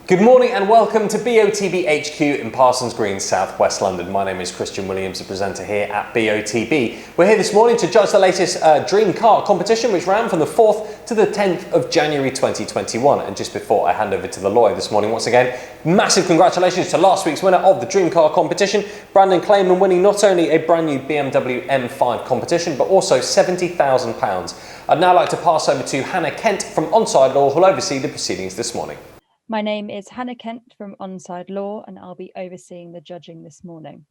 Good morning and welcome to BOTB HQ in Parsons Green, South West London. My name is Christian Williams, the presenter here at BOTB. We're here this morning to judge the latest Dream Kart competition, which ran from the 4th to the 10th of January 2021. And just before I hand over to the lawyer this morning, once again, massive congratulations to last week's winner of the Dream Kart competition, Brandon Clayman, winning not only a brand new BMW M5 competition, but also £70,000. I'd now like to pass over to Hannah Kent from Onside Law, who'll oversee the proceedings this morning. My name is Hannah Kent from Onside Law, and I'll be overseeing the judging this morning.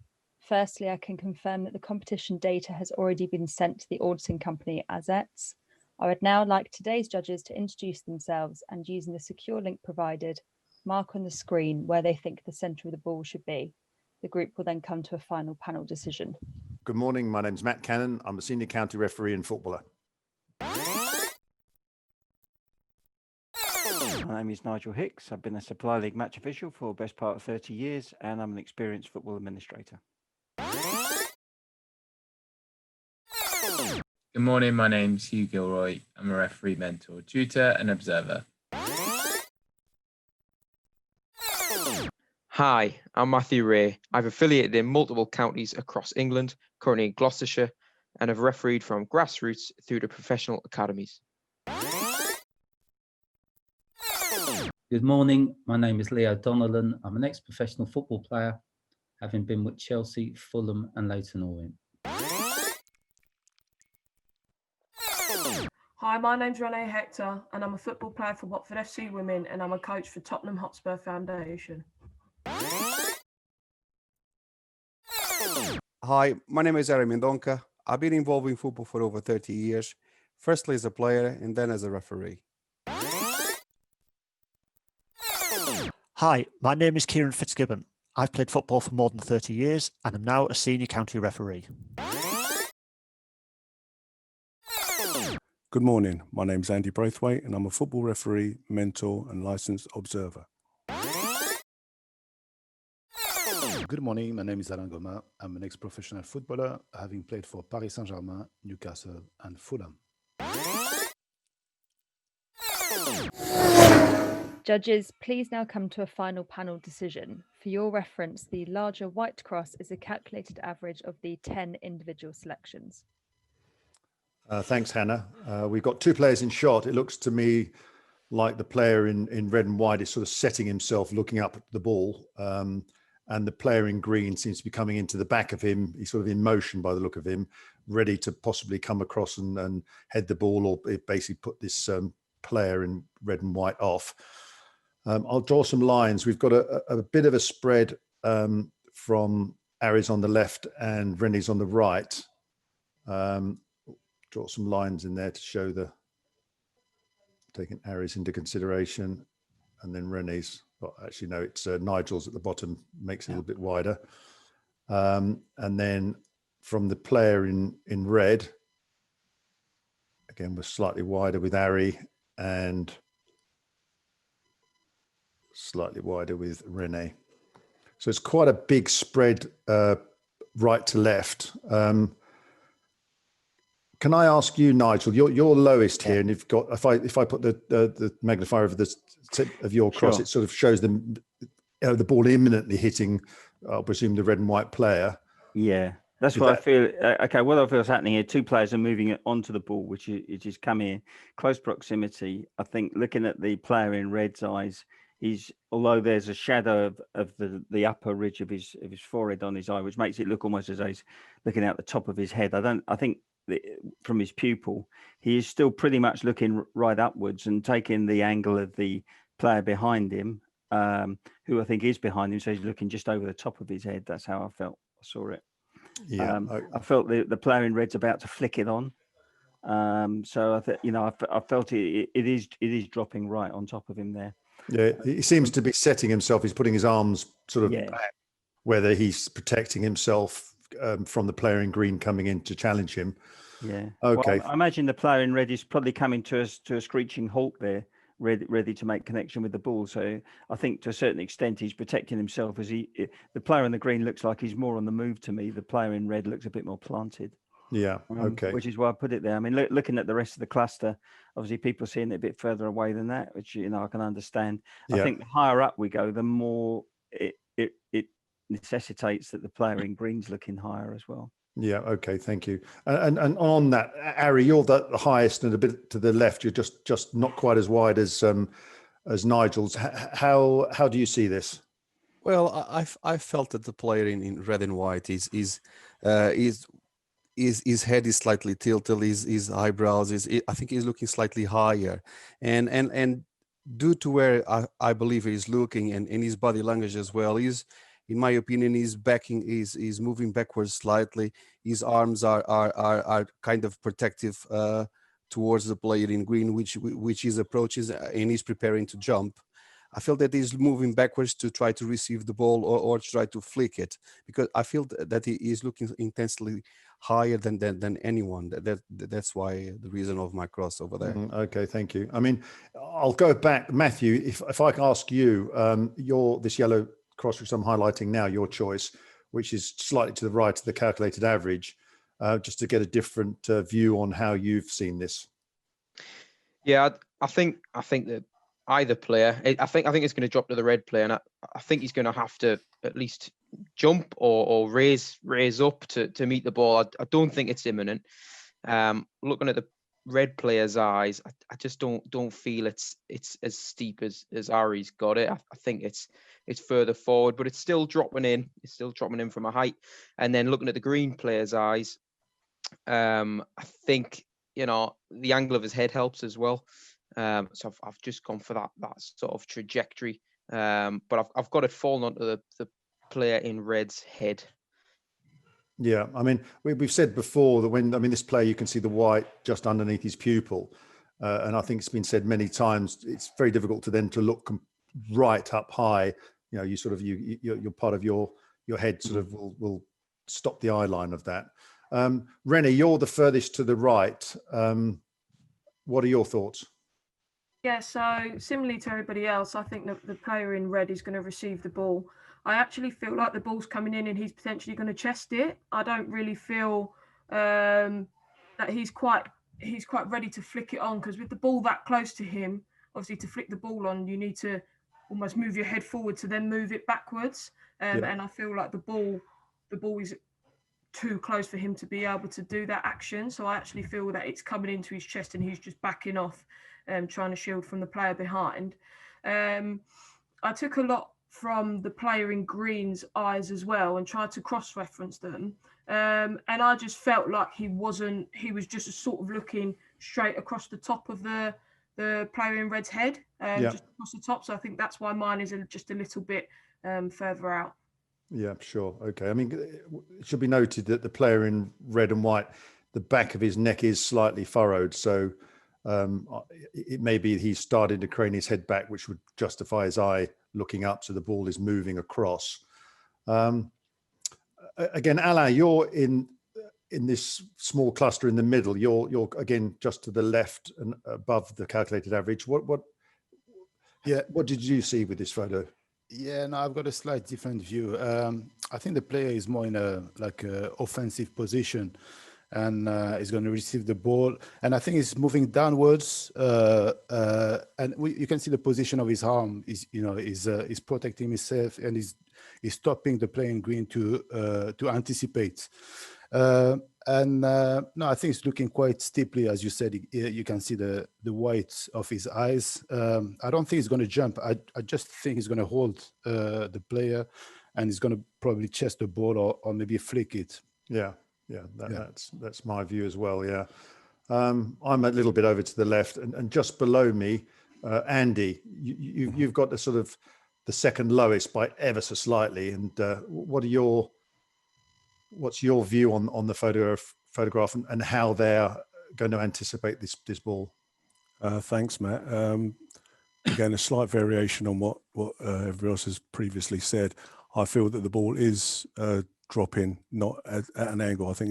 Firstly, I can confirm that the competition data has already been sent to the auditing company ASETS. I would now like today's judges to introduce themselves and, using the secure link provided, mark on the screen where they think the centre of the ball should be. The group will then come to a final panel decision. Good morning, my name's Matt Cannon. I'm a senior county referee and footballer. My name is Nigel Hicks. I've been a Supply League match official for the best part of 30 years, and I'm an experienced football administrator. Good morning, my name's Hugh Gilroy. I'm a referee, mentor, tutor and observer. Hi, I'm Matthew Ray. I've affiliated in multiple counties across England, currently in Gloucestershire, and have refereed from grassroots through to professional academies. Good morning, my name is Leo Donnellan. I'm an ex-professional football player, having been with Chelsea, Fulham and Leyton Orient. Hi, my name's RENEE, HECTOR, and I'm a football player for Watford FC Women, and I'm a coach for Tottenham Hotspur Foundation. Hi, my name is Jeremy Mendonca. I've been involved in football for over 30 years, firstly as a player and then as a referee. Hi, my name is Kieran FITZGIBBON. I've played football for more than 30 years and am now a senior county referee. Good morning, my name's Andy Brathwaite and I'm a football referee, mentor and licensed observer. Good morning, my name is ALAIN GOMA. I'm an ex-professional footballer, having played for Paris Saint-Germain, Newcastle and Fulham. Judges, please now come to a final panel decision. For your reference, the larger white cross is a calculated average of the 10 individual selections. Thanks, Hannah. We've got two players in shot. It looks to me like the player in red and white is sort of setting himself, looking up at the ball. And the player in green seems to be coming into the back of him. He's sort of in motion by the look of him, ready to possibly come across and head the ball or basically put this player in red and white off. I'll draw some lines. We've got a bit of a spread from Aries on the left and Renee's on the right. Draw some lines in there to show taking Aries into consideration, and then Renee's. Well, actually, no, it's Nigel's at the bottom, makes it a little bit wider. And then from the player in red, again, we're slightly wider with Ari and slightly wider with Renee. So it's quite a big spread right to left. Can I ask you, Nigel, you're lowest here, and you've got, if I put the magnifier over the tip of your cross, it sort of shows them the ball imminently hitting, I presume, the red and white player. Yeah, that's what I feel. Okay, what I feel is happening here, two players are moving it onto the ball, which is coming in close proximity. I think looking at the player in red's eyes, although there's a shadow of the upper ridge of his forehead on his eye, which makes it look almost as though he's looking out the top of his head. I think from his pupil, he is still pretty much looking right upwards and taking the angle of the player behind him, who I think is behind him. So he's looking just over the top of his head. That's how I saw it. Yeah, I felt the player in red's about to flick it on. So I felt it is dropping right on top of him there. Yeah, he seems to be setting himself. He's putting his arms sort of back, whether he's protecting himself from the player in green coming in to challenge him. Yeah. Okay. Well, I imagine the player in red is probably coming to a screeching halt there, ready to make connection with the ball. So I think to a certain extent he's protecting himself as the player in the green looks like he's more on the move to me. The player in red looks a bit more planted. Yeah. Okay. Which is why I put it there. I mean, looking at the rest of the cluster, obviously people seeing it a bit further away than that, which I can understand. Yeah. I think the higher up we go, the more it necessitates that the player in green's looking higher as well. Yeah. Okay. Thank you. And on that, Ari, you're the highest and a bit to the left. You're just not quite as wide as Nigel's. How do you see this? Well, I felt that the player in red and white his head is slightly tilted, his eyebrows I think he's looking slightly higher, and due to where I believe he's looking and his body language as well, in my opinion, he's moving backwards slightly. His arms are kind of protective towards the player in green, which his approaches, and he's preparing to jump. I feel that he's moving backwards to try to receive the ball or to try to flick it, because I feel that he is looking intensely higher than anyone. That's why the reason of my cross over there. Okay, thank you. I mean, I'll go back, Matthew. If I can ask you, this yellow cross which I'm highlighting now, your choice, which is slightly to the right of the calculated average, just to get a different view on how you've seen this. Yeah, I think that either player, I think it's going to drop to the red player, and I think he's going to have to at least jump or raise up to meet the ball. I don't think it's imminent. Looking at the red player's eyes, I just don't feel it's as steep as Ari's got it. I think it's further forward, but it's still dropping in. It's still dropping in from a height. And then looking at the green player's eyes, I think the angle of his head helps as well. So I've just gone for that sort of trajectory, but I've got it falling onto the player in red's head. Yeah, I mean, we've said before that this player, you can see the white just underneath his pupil, and I think it's been said many times. It's very difficult to look right up high. You're part of your head sort of will stop the eye line of that. Renee, you're the furthest to the right. What are your thoughts? Yeah, so similarly to everybody else, I think that the player in red is going to receive the ball. I actually feel like the ball's coming in and he's potentially going to chest it. I don't really feel that he's quite ready to flick it on, because with the ball that close to him, obviously to flick the ball on, you need to almost move your head forward to then move it backwards. And I feel like the ball is too close for him to be able to do that action. So I actually feel that it's coming into his chest and he's just backing off, trying to shield from the player behind. I took a lot from the player in green's eyes as well and tried to cross-reference them. And I just felt like he was just sort of looking straight across the top of the player in red's head, just across the top. So I think that's why mine is just a little bit further out. Yeah, sure. Okay. I mean, it should be noted that the player in red and white, the back of his neck is slightly furrowed. So it may be he's starting to crane his head back, which would justify his eye looking up. So the ball is moving across. Again, Alain, you're in this small cluster in the middle. You're again just to the left and above the calculated average. What did you see with this photo? Yeah, no, I've got a slight different view. I think the player is more in a offensive position, and is going to receive the ball. And I think he's moving downwards, and you can see the position of his arm. He's protecting himself, and he's stopping the player in green to anticipate. No, I think it's looking quite steeply, as you said. You can see the white of his eyes. I don't think he's going to jump. I just think he's going to hold the player, and he's going to probably chest the ball or maybe flick it. That's my view as well. Yeah, I'm a little bit over to the left, and just below me, Andy, you've got the sort of the second lowest by ever so slightly. And what's your view on the photograph and how they're going to anticipate this ball? Thanks, Matt. Again, a slight variation on what everyone else has previously said. I feel that the ball is dropping, not at an angle. I think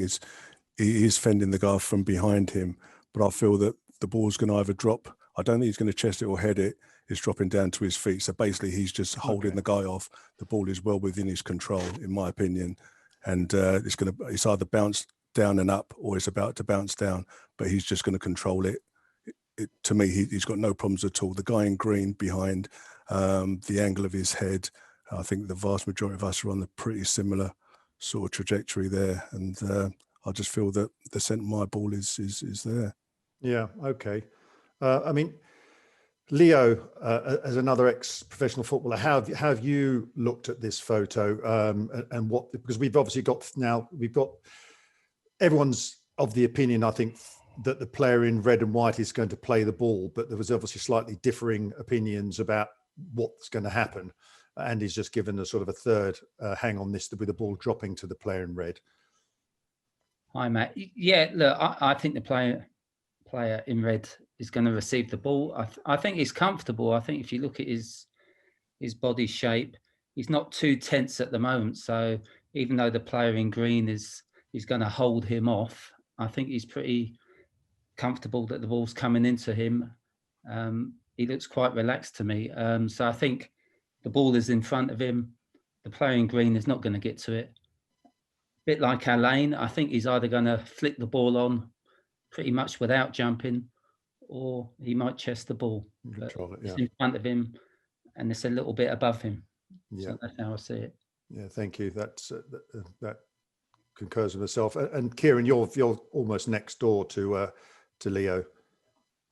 he is fending the guy from behind him, but I feel that the ball's going to either drop. I don't think he's going to chest it or head it. It's dropping down to his feet. So basically, he's just holding the guy off. The ball is well within his control, in my opinion. And it's either bounce down and up or is about to bounce down, but he's just going to control it. To me, he's got no problems at all. The guy in green behind, the angle of his head, I think the vast majority of us are on a pretty similar sort of trajectory there. And I just feel that the centre of my ball is there. Yeah, okay. I mean, Leo, as another ex-professional footballer, how have you looked at this photo and what, because we've obviously got everyone's of the opinion, I think, that the player in red and white is going to play the ball, but there was obviously slightly differing opinions about what's going to happen. And he's just given a sort of a third hang on this with the ball dropping to the player in red. Hi, Matt. Yeah, look, I think the player in red is going to receive the ball. I think he's comfortable. I think if you look at his body shape, he's not too tense at the moment. So even though the player in green is going to hold him off, I think he's pretty comfortable that the ball's coming into him. He looks quite relaxed to me. So I think the ball is in front of him. The player in green is not going to get to it. Bit like ALAIN, I think he's either going to flick the ball on pretty much without jumping, or he might chest the ball. Control it, yeah. It's in front of him, and it's a little bit above him. Yeah, so that's how I see it. Yeah, thank you. That's that concurs with myself. And Kieran, you're almost next door to Leo.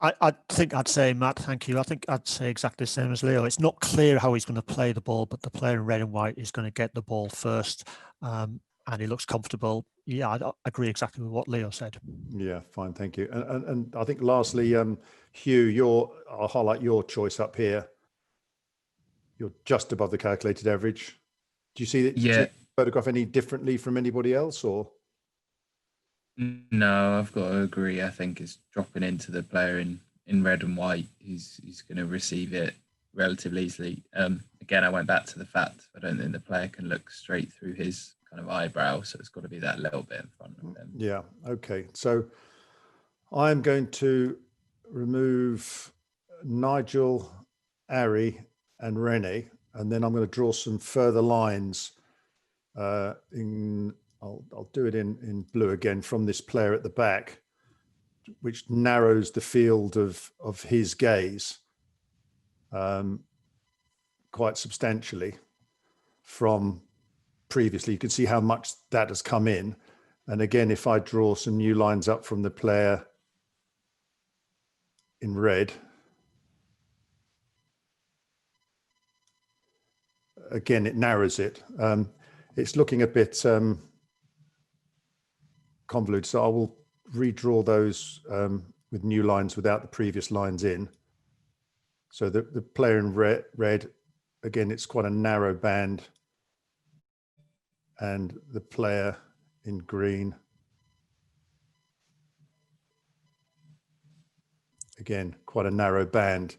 I think I'd say, Matt, thank you. I think I'd say exactly the same as Leo. It's not clear how he's going to play the ball, but the player in red and white is going to get the ball first, and he looks comfortable. Yeah, I agree exactly with what Leo said. Yeah, fine, thank you. And I think lastly, Hugh, I'll highlight your choice up here. You're just above the calculated average. Do you see that? Yeah. Do you photograph any differently from anybody else, or? No, I've got to agree. I think it's dropping into the player in red and white. He's going to receive it relatively easily. Again, I went back to the fact I don't think the player can look straight through his kind of eyebrow, so it's got to be that little bit in front of him. Yeah. Okay. So I'm going to remove Nigel, Ari, and Renee, and then I'm going to draw some further lines. I'll do it in blue again from this player at the back, which narrows the field of his gaze quite substantially from previously. You can see how much that has come in. And again, if I draw some new lines up from the player in red, again, it narrows it. It's looking a bit convoluted, so I will redraw those with new lines without the previous lines in. So the player in red, again, it's quite a narrow band, and the player in green, again, quite a narrow band.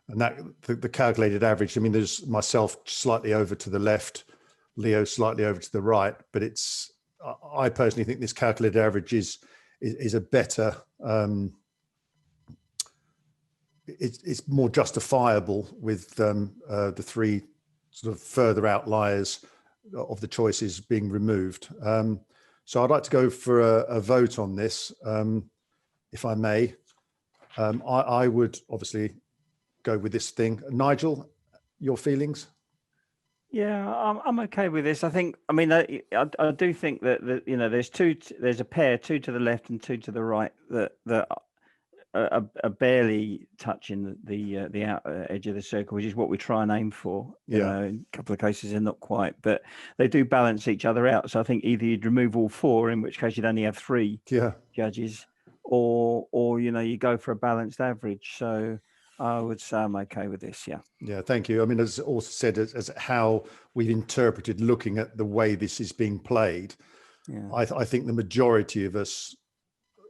And that the calculated average, I mean, there's myself slightly over to the left, Leo slightly over to the right, but I personally think this calculated average is a better, it's more justifiable with the three sort of further outliers of the choices being removed. So I'd like to go for a vote on this, if I may. I would obviously go with this thing. Nigel, your feelings? Yeah, I'm okay with this. I mean, I do think that you know, there's a pair, two to the left and two to the right that are barely touching the outer edge of the circle, which is what we try and aim for. You know, in a couple of cases they're not quite, but they do balance each other out. So I think either you'd remove all four, in which case you'd only have three judges, or you know, you go for a balanced average. So I would say I'm okay with this. Yeah. Yeah, thank you. I mean, as also said, as how we've interpreted looking at the way this is being played, I think the majority of us,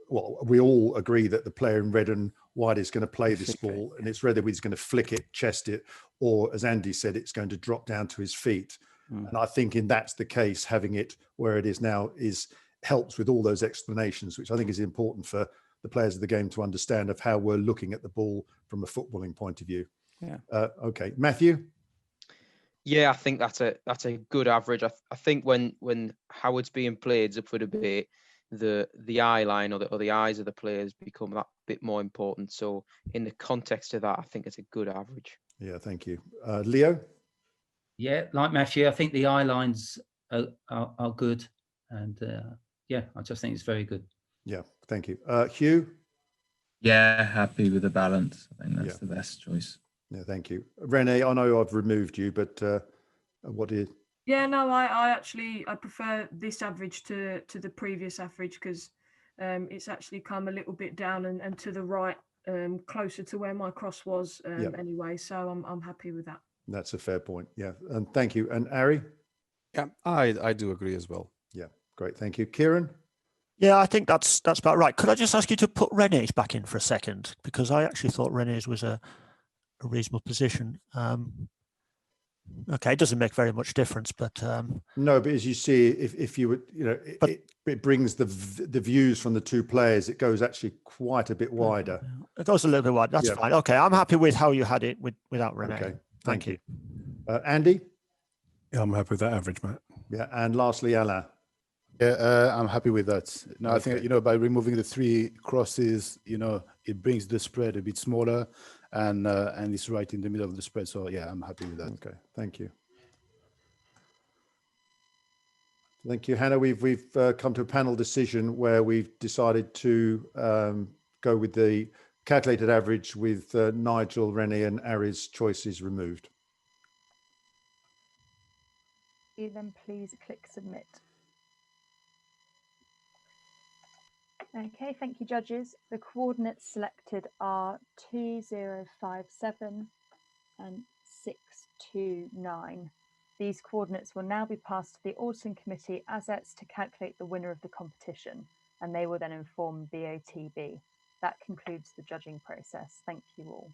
well, we all agree that the player in red and white is going to play this ball, and it's whether he's going to flick it, chest it, or as Andy said, it's going to drop down to his feet. And I think in that's the case, having it where it is now helps with all those explanations, which I think is important for the players of the game to understand of how we're looking at the ball from a footballing point of view. Yeah. Okay, Matthew. Yeah, I think that's a good average. I think when Howard's being played up for debate, the eye line or the eyes of the players become that bit more important. So in the context of that, I think it's a good average. Yeah, thank you. Leo? Yeah, like Matthew, I think the eye lines are good. And yeah, I just think it's very good. Yeah, thank you. Hugh? Yeah, happy with the balance. I think that's the best choice. Yeah, thank you. Renee, I know I've removed you, but what do you... Yeah, no, I prefer this average to the previous average, because it's actually come a little bit down and to the right, closer to where my cross was anyway. So I'm happy with that. That's a fair point. Yeah, and thank you. And Ari? Yeah, I do agree as well. Yeah, great. Thank you. Kieran? Yeah, I think that's about right. Could I just ask you to put Renee's back in for a second? Because I actually thought Renee's was a reasonable position. Okay, it doesn't make very much difference, but no. But as you see, if you would, it brings the views from the two players. It goes actually quite a bit wider. It goes a little bit wide. That's fine. Okay, I'm happy with how you had it without Renee. Okay, thank you. Andy? Yeah, I'm happy with that average, Matt. Yeah, and lastly, Alain. Yeah, I'm happy with that. No, I think by removing the 3 crosses, it brings the spread a bit smaller, and it's right in the middle of the spread. So yeah, I'm happy with that. Okay, thank you. Thank you, Hannah. We've come to a panel decision where we've decided to go with the calculated average with Nigel, Renee, and Ari's choices removed. Then please click submit. Okay, thank you, judges. The coordinates selected are 2057 and 629. These coordinates will now be passed to the auditing committee ASETs to calculate the winner of the competition, and they will then inform BOTB. That concludes the judging process. Thank you all.